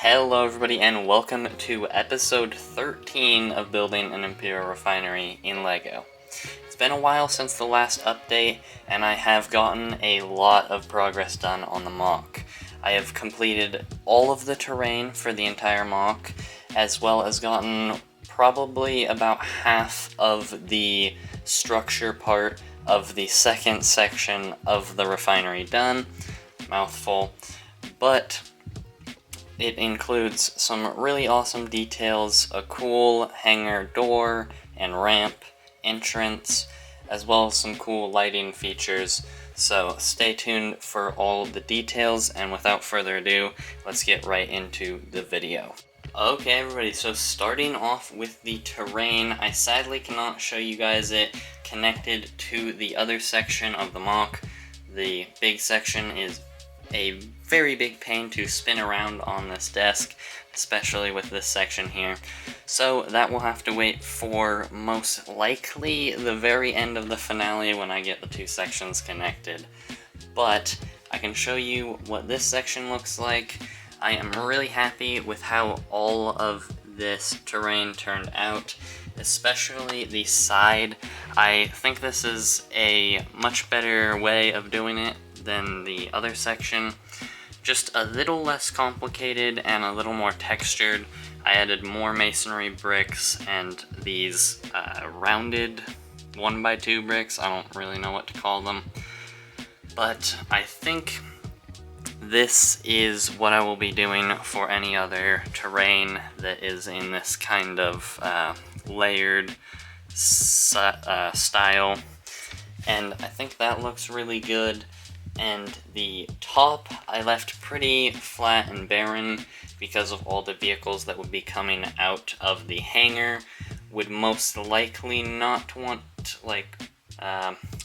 Hello everybody and welcome to episode 13 of building an Imperial Refinery in LEGO. It's been a while since the last update and I have gotten a lot of progress done on the MOC. I have completed all of the terrain for the entire MOC, as well as gotten probably about half of the structure part of the second section of the refinery done. Mouthful. But it includes some really awesome details, a cool hangar door and ramp entrance, as well as some cool lighting features. So stay tuned for all the details, and without further ado, let's get right into the video. Okay everybody, so starting off with the terrain, I sadly cannot show you guys it connected to the other section of the MOC. The big section is a very big pain to spin around on this desk, especially with this section here. So that will have to wait for most likely the very end of the finale when I get the two sections connected. But I can show you what this section looks like. I am really happy with how all of this terrain turned out, especially the side. I think this is a much better way of doing it than the other section. Just a little less complicated and a little more textured. I added more masonry bricks and these rounded 1x2 bricks. I don't really know what to call them. But I think this is what I will be doing for any other terrain that is in this kind of layered style. And I think that looks really good. And the top I left pretty flat and barren because of all the vehicles that would be coming out of the hangar would most likely not want like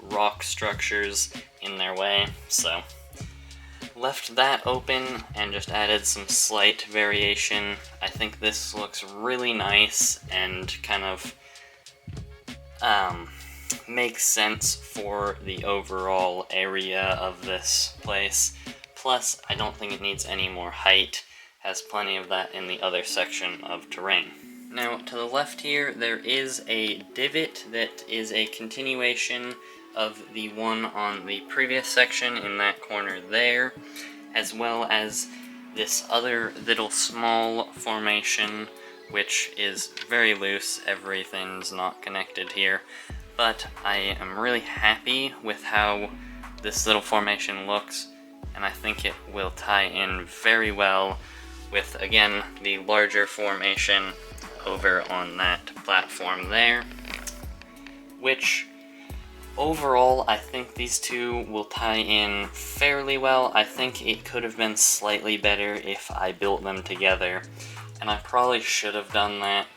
rock structures in their way, so left that open and just added some slight variation. I think this looks really nice and kind of makes sense for the overall area of this place. Plus, I don't think it needs any more height, has plenty of that in the other section of terrain. Now, to the left here, there is a divot that is a continuation of the one on the previous section in that corner there, as well as this other little small formation, which is very loose. Everything's not connected here. But I am really happy with how this little formation looks, and I think it will tie in very well with, again, the larger formation over on that platform there, which overall I think these two will tie in fairly well. I think it could have been slightly better if I built them together, and I probably should have done that.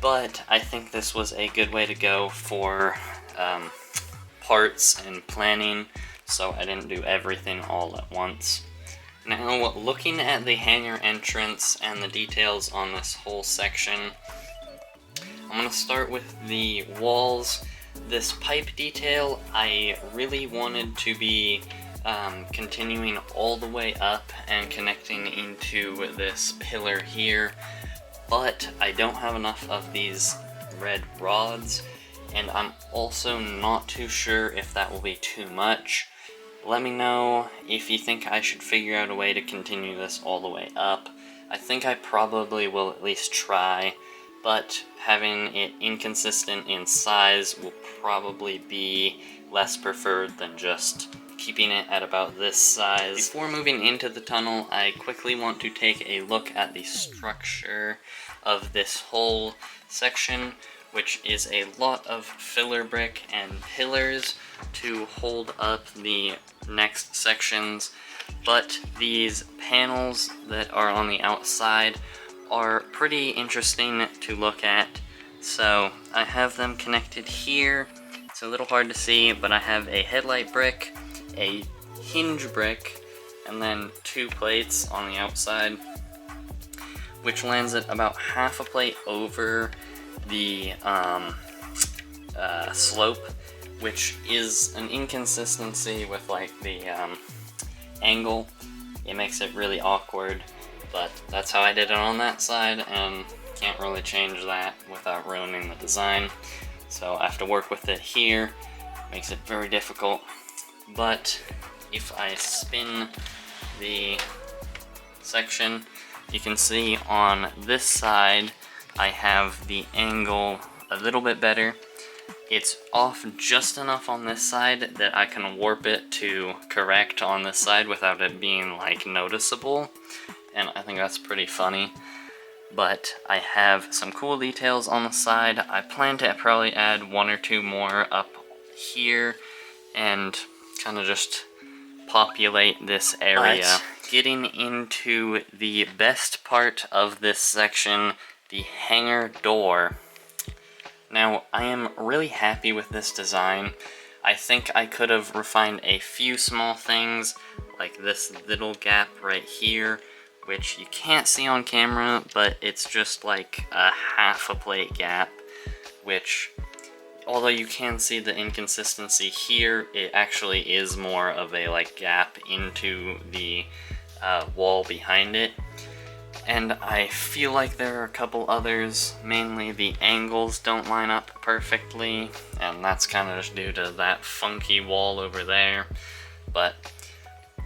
But I think this was a good way to go for parts and planning, so I didn't do everything all at once. Now, looking at the hangar entrance and the details on this whole section, I'm going to start with the walls. This pipe detail I really wanted to be continuing all the way up and connecting into this pillar here. But I don't have enough of these red rods, and I'm also not too sure if that will be too much. Let me know if you think I should figure out a way to continue this all the way up. I think I probably will at least try, but having it inconsistent in size will probably be less preferred than just keeping it at about this size. Before moving into the tunnel, I quickly want to take a look at the structure of this whole section, which is a lot of filler brick and pillars to hold up the next sections. But these panels that are on the outside are pretty interesting to look at. So I have them connected here. It's a little hard to see, but I have a headlight brick, a hinge brick, and then two plates on the outside, which lands at about half a plate over the slope, which is an inconsistency with like the angle. It makes it really awkward. but that's how I did it on that side, and can't really change that without ruining the design. So I have to work with it here, makes it very difficult. But if I spin the section, you can see on this side I have the angle a little bit better. It's off just enough on this side that I can warp it to correct on this side without it being like noticeable, and I think that's pretty funny. But I have some cool details on the side. I plan to probably add one or two more up here and kind of just populate this area. But getting into the best part of this section, the hangar door. Now, I am really happy with this design. I think I could have refined a few small things, like this little gap right here, which you can't see on camera, but it's just like a half a plate gap, which, although you can see the inconsistency here, it actually is more of a like gap into the wall behind it. And I feel like there are a couple others, mainly the angles don't line up perfectly, and that's kind of just due to that funky wall over there. But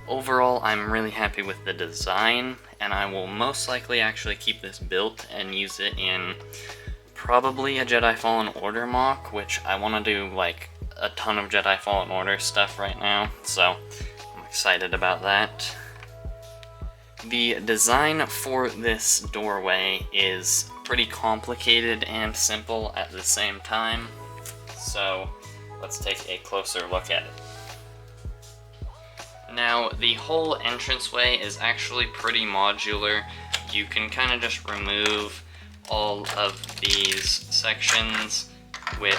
overall, I'm really happy with the design, and I will most likely actually keep this built and use it in probably a Jedi Fallen Order mock, which I want to do like a ton of Jedi Fallen Order stuff right now, so I'm excited about that. The design for this doorway is pretty complicated and simple at the same time, so let's take a closer look at it. Now, the whole entranceway is actually pretty modular. You can kind of just remove all of these sections, which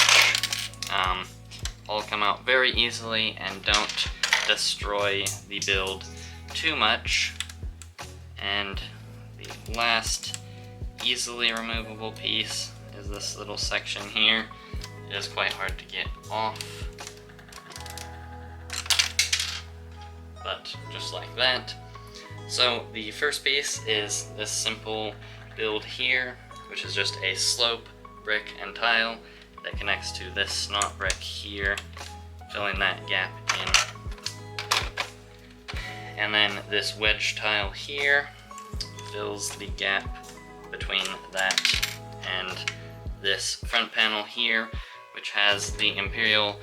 all come out very easily and don't destroy the build too much. And the last easily removable piece is this little section here. It is quite hard to get off, but just like that. So the first piece is this simple build here, which is just a slope, brick, and tile that connects to this snot brick here, filling that gap in. And then this wedge tile here fills the gap between that and this front panel here, which has the Imperial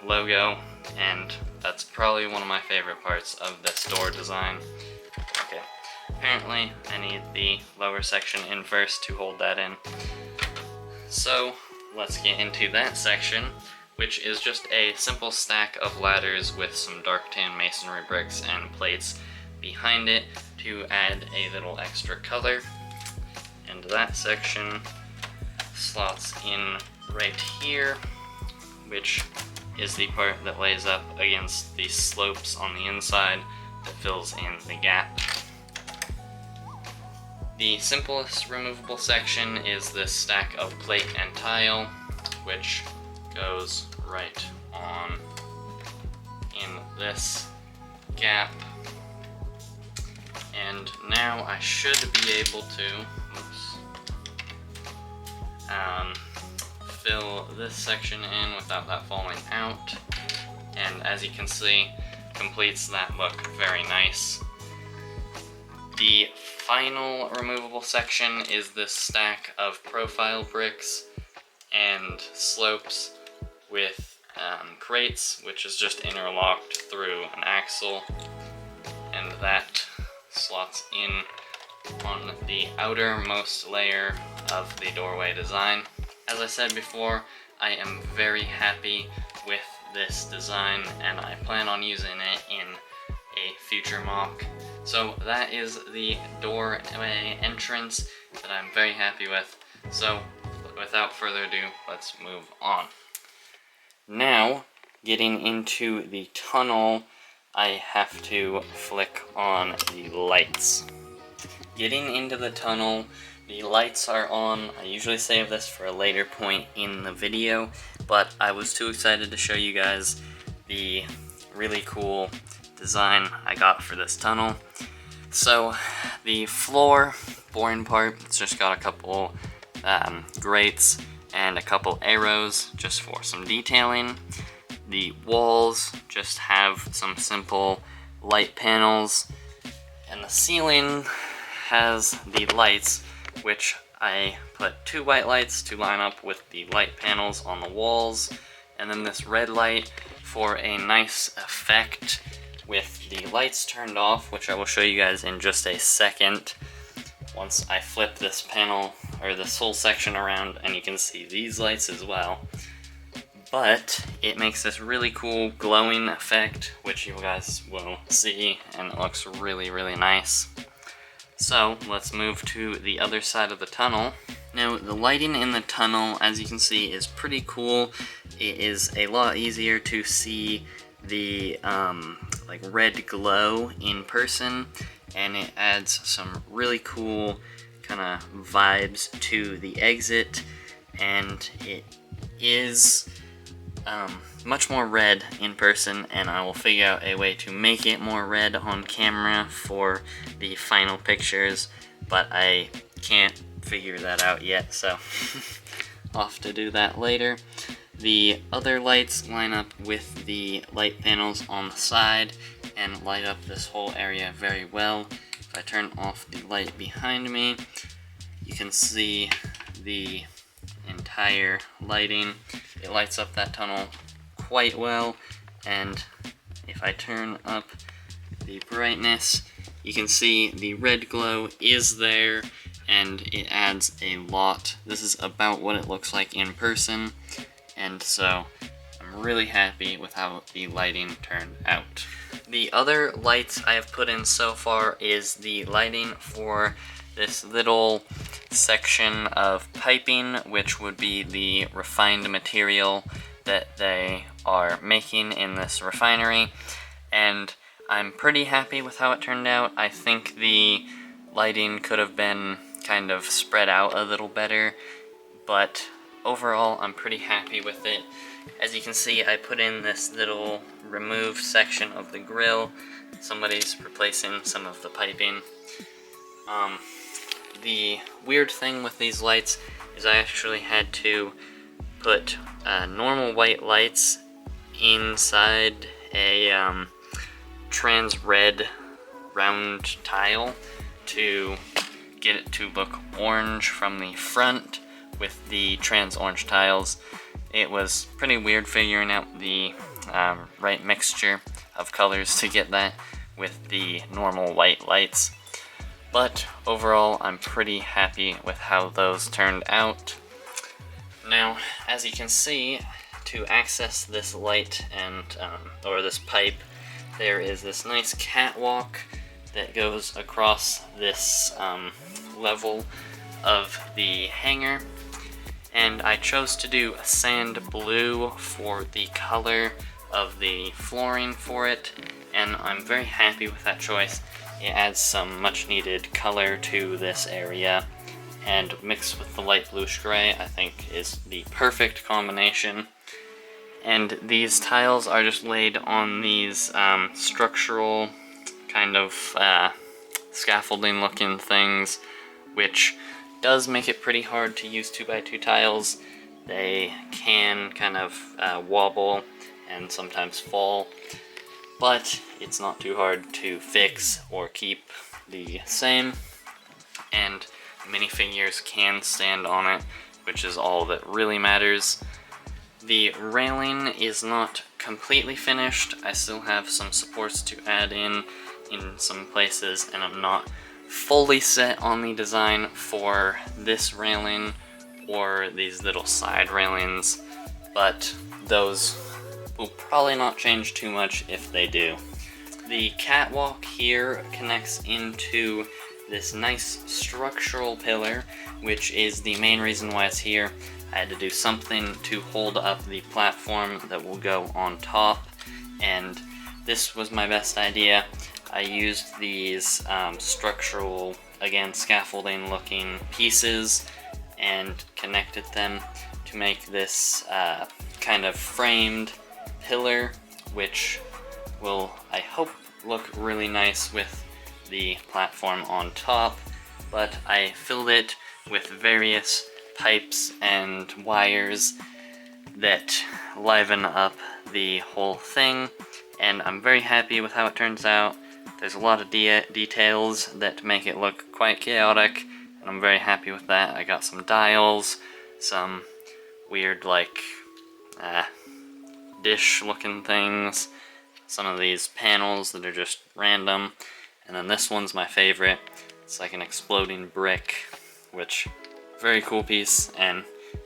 logo, and that's probably one of my favorite parts of this door design. Okay, apparently I need the lower section in first to hold that in. So let's get into that section, which is just a simple stack of ladders with some dark tan masonry bricks and plates behind it to add a little extra color. And that section slots in right here, which is the part that lays up against the slopes on the inside that fills in the gap. The simplest removable section is this stack of plate and tile, which goes right on in this gap. And now I should be able to fill this section in without that falling out. And as you can see, completes that look very nice. The final removable section is this stack of profile bricks and slopes with crates, which is just interlocked through an axle, and that slots in on the outermost layer of the doorway design. As I said before, I am very happy with this design, and I plan on using it in a future mock. So that is the doorway entrance that I'm very happy with. So without further ado, let's move on. Now, getting into the tunnel, I have to flick on the lights. Getting into the tunnel, the lights are on. I usually save this for a later point in the video, but I was too excited to show you guys the really cool design I got for this tunnel. So the floor, boring part, it's just got a couple grates and a couple arrows just for some detailing. The walls just have some simple light panels, and the ceiling has the lights, which I put 2 white lights to line up with the light panels on the walls, and then this red light for a nice effect with the lights turned off, which I will show you guys in just a second once I flip this panel or this whole section around, and you can see these lights as well. But it makes this really cool glowing effect, which you guys will see, and it looks really, really nice. So let's move to the other side of the tunnel. Now the lighting in the tunnel, as you can see, is pretty cool. It is a lot easier to see the like red glow in person, and it adds some really cool kind of vibes to the exit, and it is much more red in person, and I will figure out a way to make it more red on camera for the final pictures, but I can't figure that out yet, so I'll have to do that later. The other lights line up with the light panels on the side and light up this whole area very well. If I turn off the light behind me, you can see the entire lighting. It lights up that tunnel quite well, and if I turn up the brightness, you can see the red glow is there, and it adds a lot. This is about what it looks like in person, and so I'm really happy with how the lighting turned out. The other lights I have put in so far is the lighting for this little section of piping, which would be the refined material that they are making in this refinery, and I'm pretty happy with how it turned out. I think the lighting could have been kind of spread out a little better, but overall I'm pretty happy with it. As you can see, I put in this little removed section of the grill. Somebody's replacing some of the piping. The weird thing with these lights is I actually had to put normal white lights inside a trans red round tile to get it to look orange from the front with the trans orange tiles. It was pretty weird figuring out the right mixture of colors to get that with the normal white lights. But overall, I'm pretty happy with how those turned out. Now, as you can see, to access this light and or this pipe, there is this nice catwalk that goes across this level of the hangar, and I chose to do a sand blue for the color of the flooring for it, and I'm very happy with that choice. It adds some much needed color to this area, and mixed with the light bluish gray, I think is the perfect combination. And these tiles are just laid on these structural kind of scaffolding looking things, which does make it pretty hard to use 2x2 tiles. They can kind of wobble and sometimes fall, but it's not too hard to fix or keep the same, and minifigures can stand on it, which is all that really matters. The railing is not completely finished. I still have some supports to add in some places, and I'm not fully set on the design for this railing or these little side railings, but those will probably not change too much if they do. The catwalk here connects into this nice structural pillar, which is the main reason why it's here. I had to do something to hold up the platform that will go on top, and this was my best idea. I used these structural, again, scaffolding looking pieces and connected them to make this kind of framed pillar, which will, I hope, look really nice with the platform on top, but I filled it with various pipes and wires that liven up the whole thing, and I'm very happy with how it turns out. There's a lot of details that make it look quite chaotic, and I'm very happy with that. I got some dials, some weird like dish looking things, some of these panels that are just random, and then this one's my favorite. It's like an exploding brick, which very cool piece and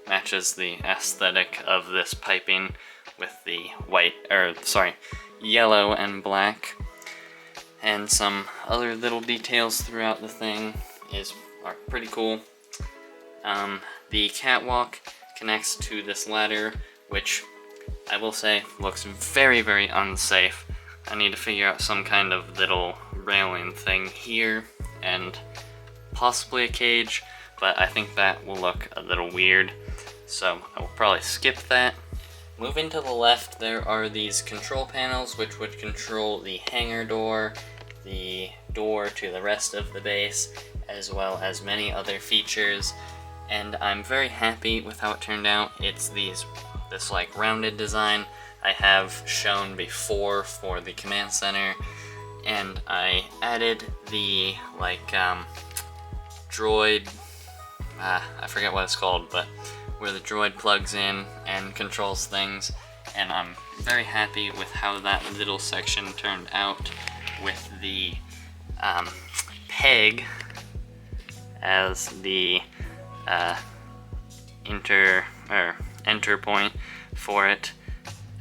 matches the aesthetic of this piping with the yellow and black. And some other little details throughout the thing are pretty cool. The catwalk connects to this ladder, which I will say looks very, very unsafe. I need to figure out some kind of little railing thing here and possibly a cage, but I think that will look a little weird, so I will probably skip that. Moving to the left, there are these control panels which would control the hangar door, the door to the rest of the base, as well as many other features, and I'm very happy with how it turned out. It's this like rounded design I have shown before for the command center, and I added the like droid, I forget what it's called, but where the droid plugs in and controls things, and I'm very happy with how that little section turned out with the peg as the enter point for it.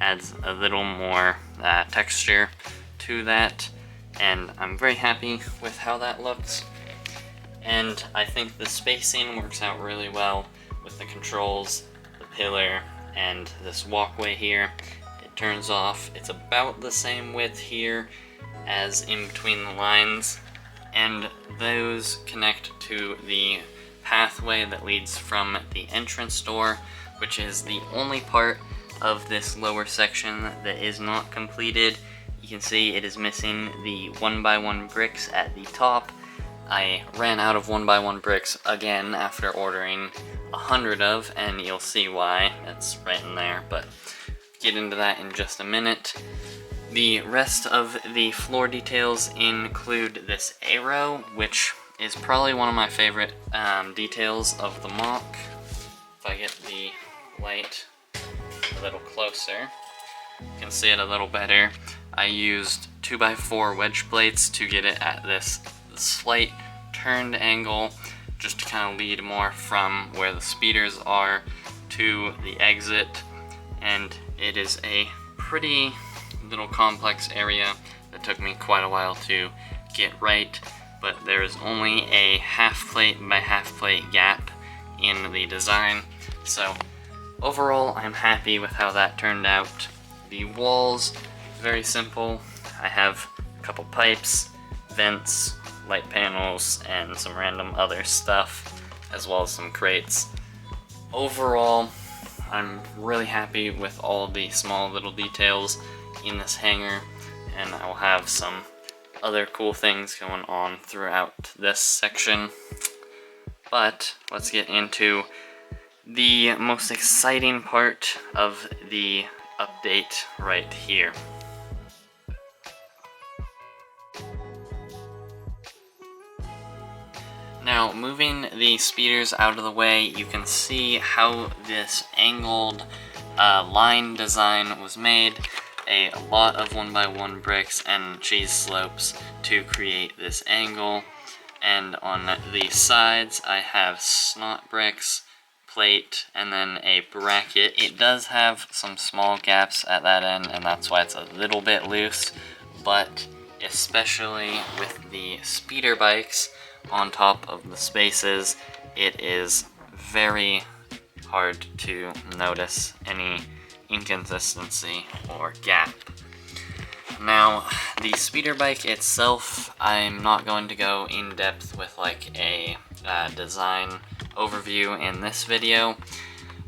Adds a little more texture to that, and I'm very happy with how that looks. And I think the spacing works out really well with the controls, the pillar, and this walkway here. It turns off. It's about the same width here as in between the lines, and those connect to the pathway that leads from the entrance door, which is the only part of this lower section that is not completed. You can see it is missing the 1x1 bricks at the top. I ran out of 1x1 bricks again after ordering 100 of, and you'll see why. It's right in there, but get into that in just a minute. The rest of the floor details include this arrow, which is probably one of my favorite details of the mock. If I get the light a little closer, you can see it a little better. I used 2x4 wedge plates to get it at this slight turned angle, just to kind of lead more from where the speeders are to the exit, and it is a pretty little complex area that took me quite a while to get right, but there is only a half plate by half plate gap in the design, so overall I'm happy with how that turned out. The walls, very simple. I have a couple pipes, vents, light panels, and some random other stuff, as well as some crates. Overall, I'm really happy with all the small little details in this hangar, and I will have some other cool things going on throughout this section. But let's get into the most exciting part of the update right here. Now, moving the speeders out of the way, you can see how this angled line design was made. A lot of 1x1 bricks and cheese slopes to create this angle. And on the sides, I have snot bricks, plate, and then a bracket. It does have some small gaps at that end, and that's why it's a little bit loose, but especially with the speeder bikes on top of the spaces, it is very hard to notice any inconsistency or gap. Now, the speeder bike itself, I'm not going to go in depth with like a design overview in this video.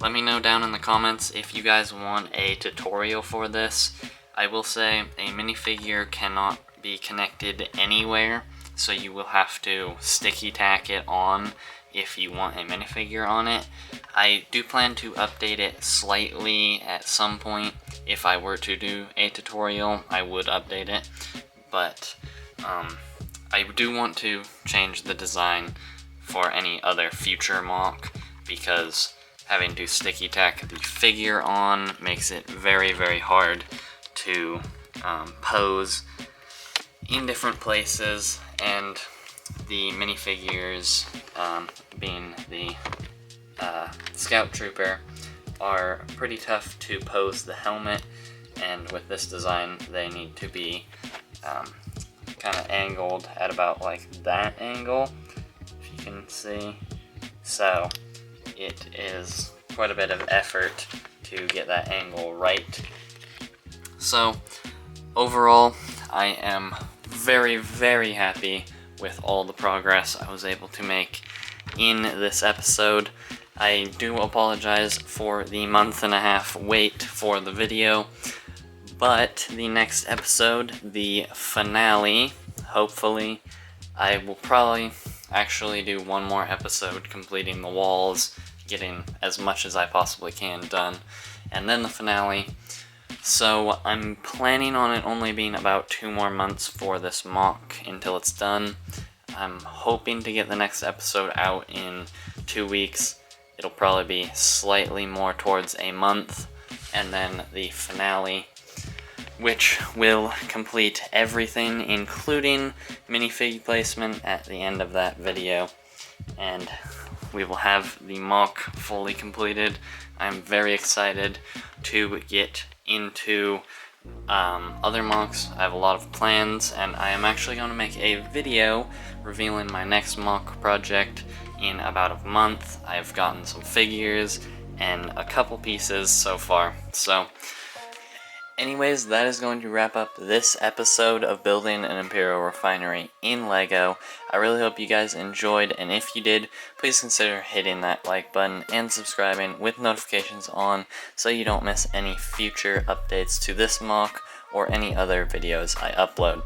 Let me know down in the comments if you guys want a tutorial for this. I will say a minifigure cannot be connected anywhere, so you will have to sticky tack it on if you want a minifigure on it. I do plan to update it slightly at some point. If I were to do a tutorial, I would update it, but I do want to change the design for any other future mock, because having to sticky tack the figure on makes it very, very hard to pose in different places, and the minifigures, being the Scout Trooper, are pretty tough to pose the helmet, and with this design they need to be kind of angled at about like that angle, if you can see. So it is quite a bit of effort to get that angle right. So overall, I am very, very happy with all the progress I was able to make in this episode. I do apologize for the month-and-a-half wait for the video, but the next episode, the finale, hopefully, I will probably actually do one more episode completing the walls, getting as much as I possibly can done, and then the finale. So I'm planning on it only being about 2 more months for this mock until it's done. I'm hoping to get the next episode out in 2 weeks. It'll probably be slightly more towards a month, and then the finale, which will complete everything, including minifig placement at the end of that video, and we will have the mock fully completed. I'm very excited to get into other mocks. I have a lot of plans, and I am actually going to make a video revealing my next mock project in about a month. I've gotten some figures and a couple pieces so far. So anyways, that is going to wrap up this episode of building an Imperial Refinery in LEGO. I really hope you guys enjoyed, and if you did, please consider hitting that like button and subscribing with notifications on so you don't miss any future updates to this mock or any other videos I upload.